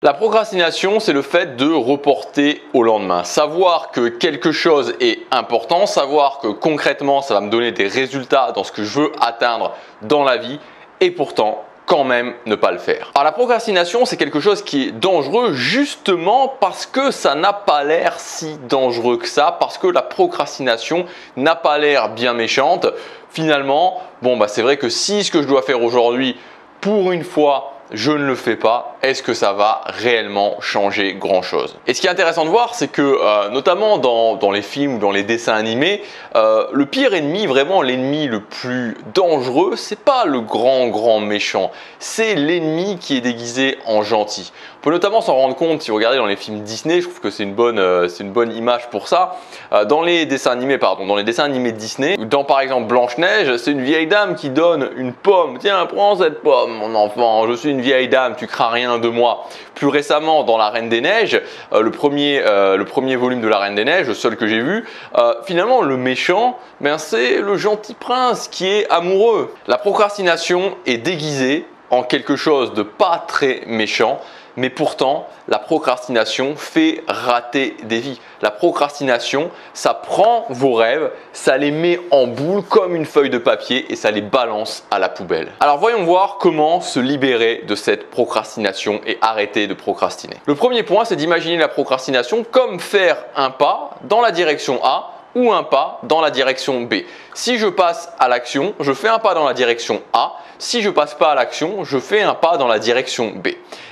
La procrastination, c'est le fait de reporter au lendemain. Savoir que quelque chose est important, savoir que concrètement, ça va me donner des résultats dans ce que je veux atteindre dans la vie et pourtant, quand même ne pas le faire. Alors la procrastination, c'est quelque chose qui est dangereux justement parce que ça n'a pas l'air si dangereux que ça, parce que la procrastination n'a pas l'air bien méchante. Finalement, c'est vrai que si ce que je dois faire aujourd'hui, pour une fois, je ne le fais pas, est-ce que ça va réellement changer grand-chose? Et ce qui est intéressant de voir, c'est que notamment dans les films ou dans les dessins animés, le pire ennemi, vraiment l'ennemi le plus dangereux, c'est pas le grand méchant, c'est l'ennemi qui est déguisé en gentil. On peut notamment s'en rendre compte si vous regardez dans les films Disney, je trouve que c'est une bonne image pour ça. Dans les dessins animés de Disney, dans par exemple Blanche-Neige, c'est une vieille dame qui donne une pomme. Tiens, prends cette pomme, mon enfant, je suis une vieille dame, tu crains rien de moi. Plus récemment, dans La Reine des Neiges, le premier volume de La Reine des Neiges, le seul que j'ai vu, finalement le méchant, c'est le gentil prince qui est amoureux. La procrastination est déguisée en quelque chose de pas très méchant, mais pourtant, la procrastination fait rater des vies. La procrastination, ça prend vos rêves, ça les met en boule comme une feuille de papier et ça les balance à la poubelle. Alors voyons voir comment se libérer de cette procrastination et arrêter de procrastiner. Le premier point, c'est d'imaginer la procrastination comme faire un pas dans la direction A ou un pas dans la direction B. Si je passe à l'action, je fais un pas dans la direction A. Si je passe pas à l'action, je fais un pas dans la direction B.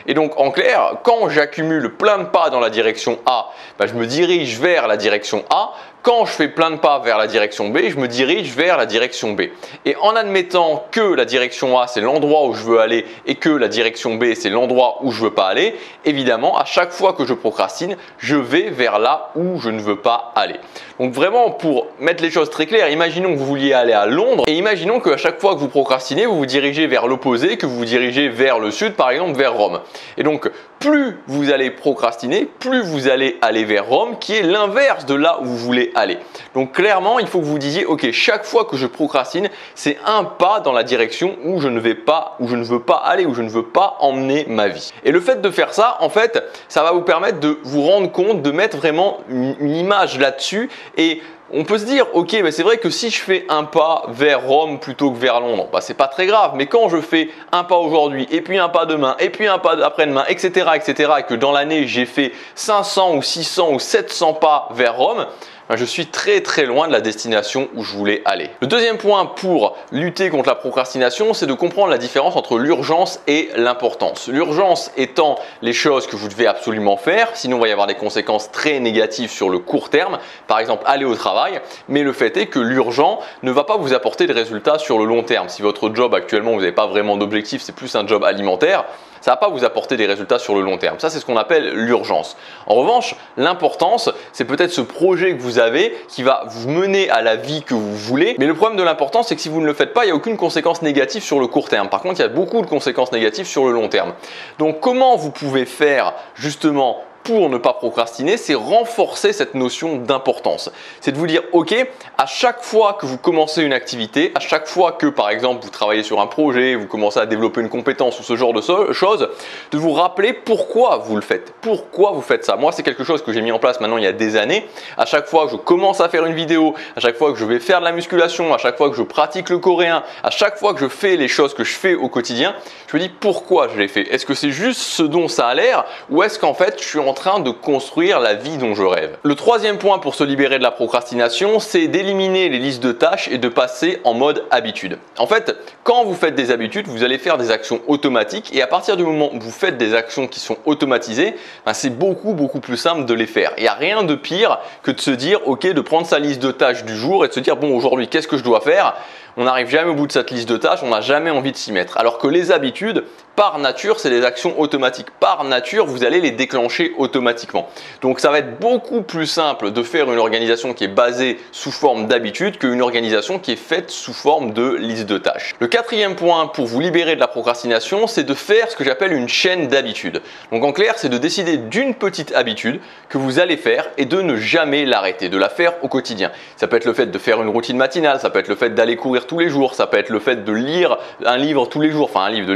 Et donc en clair, quand j'accumule plein de pas dans la direction A, je me dirige vers la direction A. Quand je fais plein de pas vers la direction B, je me dirige vers la direction B. Et en admettant que la direction A, c'est l'endroit où je veux aller et que la direction B, c'est l'endroit où je ne veux pas aller, évidemment, à chaque fois que je procrastine, je vais vers là où je ne veux pas aller. Donc vraiment, pour mettre les choses très claires, imaginons que vous vouliez aller à Londres et imaginons qu'à chaque fois que vous procrastinez, vous vous dirigez vers l'opposé, que vous vous dirigez vers le sud, par exemple vers Rome. Et donc, plus vous allez procrastiner, plus vous allez aller vers Rome, qui est l'inverse de là où vous voulez aller. Donc clairement, il faut que vous disiez, ok, chaque fois que je procrastine, c'est un pas dans la direction où je ne vais pas, où je ne veux pas aller, où je ne veux pas emmener ma vie. Et le fait de faire ça, en fait, ça va vous permettre de vous rendre compte, de mettre vraiment une image là-dessus et on peut se dire, ok, c'est vrai que si je fais un pas vers Rome plutôt que vers Londres, c'est pas très grave. Mais quand je fais un pas aujourd'hui, et puis un pas demain, et puis un pas après-demain, etc., et que dans l'année j'ai fait 500 ou 600 ou 700 pas vers Rome, je suis très loin de la destination où je voulais aller. Le deuxième point pour lutter contre la procrastination, c'est de comprendre la différence entre l'urgence et l'importance. L'urgence étant les choses que vous devez absolument faire, sinon il va y avoir des conséquences très négatives sur le court terme, par exemple aller au travail, mais le fait est que l'urgent ne va pas vous apporter de résultats sur le long terme. Si votre job actuellement, vous n'avez pas vraiment d'objectif, c'est plus un job alimentaire, ça ne va pas vous apporter des résultats sur le long terme. Ça, c'est ce qu'on appelle l'urgence. En revanche, l'importance, c'est peut-être ce projet que vous avez qui va vous mener à la vie que vous voulez. Mais le problème de l'importance, c'est que si vous ne le faites pas, il n'y a aucune conséquence négative sur le court terme. Par contre, il y a beaucoup de conséquences négatives sur le long terme. Donc, comment vous pouvez faire justement pour ne pas procrastiner, c'est renforcer cette notion d'importance. C'est de vous dire, ok, à chaque fois que vous commencez une activité, à chaque fois que par exemple vous travaillez sur un projet, vous commencez à développer une compétence ou ce genre de choses, de vous rappeler pourquoi vous le faites. Pourquoi vous faites ça? Moi, c'est quelque chose que j'ai mis en place maintenant il y a des années. À chaque fois que je commence à faire une vidéo, à chaque fois que je vais faire de la musculation, à chaque fois que je pratique le coréen, à chaque fois que je fais les choses que je fais au quotidien, je me dis pourquoi je les fais. Est-ce que c'est juste ce dont ça a l'air ou est-ce qu'en fait je suis en train de construire la vie dont je rêve? Le troisième point pour se libérer de la procrastination, c'est d'éliminer les listes de tâches et de passer en mode habitude. En fait, quand vous faites des habitudes, vous allez faire des actions automatiques et à partir du moment où vous faites des actions qui sont automatisées, c'est beaucoup plus simple de les faire. Il n'y a rien de pire que de se dire, ok, de prendre sa liste de tâches du jour et de se dire, bon, aujourd'hui, qu'est-ce que je dois faire? On n'arrive jamais au bout de cette liste de tâches, on n'a jamais envie de s'y mettre. Alors que les habitudes, par nature, c'est des actions automatiques. Par nature, vous allez les déclencher automatiquement. Donc ça va être beaucoup plus simple de faire une organisation qui est basée sous forme d'habitude qu'une organisation qui est faite sous forme de liste de tâches. Le quatrième point pour vous libérer de la procrastination, c'est de faire ce que j'appelle une chaîne d'habitudes. Donc en clair, c'est de décider d'une petite habitude que vous allez faire et de ne jamais l'arrêter, de la faire au quotidien. Ça peut être le fait de faire une routine matinale, ça peut être le fait d'aller courir courir tous les jours, ça peut être le fait de lire un livre tous les jours, enfin un livre, de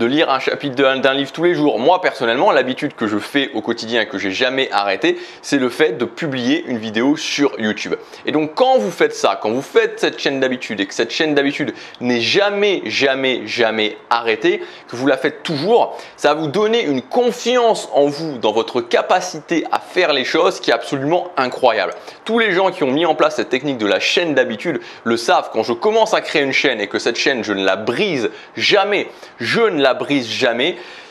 lire un chapitre d'un livre tous les jours. Moi personnellement, l'habitude que je fais au quotidien et que j'ai jamais arrêté, c'est le fait de publier une vidéo sur YouTube. Et donc quand vous faites ça, quand vous faites cette chaîne d'habitude et que cette chaîne d'habitude n'est jamais arrêtée, que vous la faites toujours, ça va vous donner une confiance en vous, dans votre capacité à faire les choses qui est absolument incroyable. Tous les gens qui ont mis en place cette technique de la chaîne d'habitude le savent. Quand je commence à créer une chaîne et que cette chaîne, je ne la brise jamais,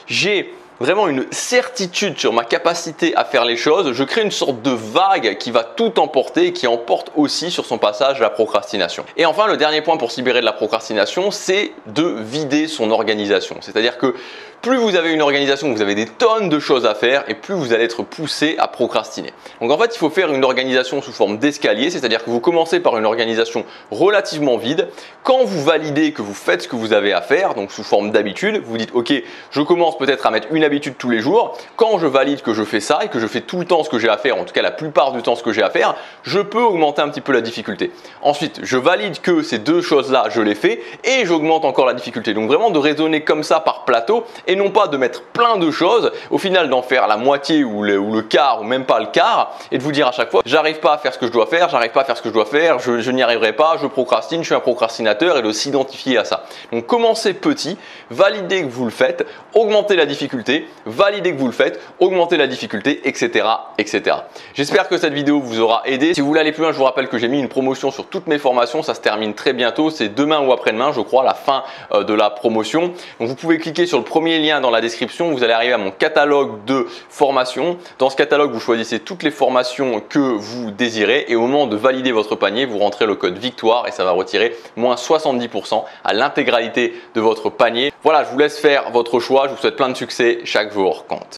j'ai vraiment une certitude sur ma capacité à faire les choses. Je crée une sorte de vague qui va tout emporter et qui emporte aussi sur son passage la procrastination. Et enfin, le dernier point pour se libérer de la procrastination, c'est de vider son organisation. C'est-à-dire que plus vous avez une organisation, vous avez des tonnes de choses à faire et plus vous allez être poussé à procrastiner. Donc en fait, il faut faire une organisation sous forme d'escalier, c'est-à-dire que vous commencez par une organisation relativement vide. Quand vous validez que vous faites ce que vous avez à faire, donc sous forme d'habitude, vous dites ok, je commence peut-être à mettre une habitude tous les jours. Quand je valide que je fais ça et que je fais tout le temps ce que j'ai à faire, en tout cas la plupart du temps ce que j'ai à faire, je peux augmenter un petit peu la difficulté. Ensuite, je valide que ces deux choses-là, je les fais et j'augmente encore la difficulté. Donc vraiment de raisonner comme ça par plateau et non pas de mettre plein de choses, au final d'en faire la moitié ou le quart ou même pas le quart et de vous dire à chaque fois j'arrive pas à faire ce que je dois faire, je n'y arriverai pas, je procrastine, je suis un procrastinateur et de s'identifier à ça. Donc commencez petit, validez que vous le faites, augmentez la difficulté, validez que vous le faites, augmentez la difficulté, etc. J'espère que cette vidéo vous aura aidé. Si vous voulez aller plus loin, je vous rappelle que j'ai mis une promotion sur toutes mes formations, ça se termine très bientôt, c'est demain ou après-demain je crois, la fin de la promotion. Donc vous pouvez cliquer sur le premier lien dans la description, vous allez arriver à mon catalogue de formations. Dans ce catalogue, vous choisissez toutes les formations que vous désirez et au moment de valider votre panier, vous rentrez le code victoire et ça va retirer moins 70% à l'intégralité de votre panier. Voilà, je vous laisse faire votre choix, je vous souhaite plein de succès, chaque jour compte.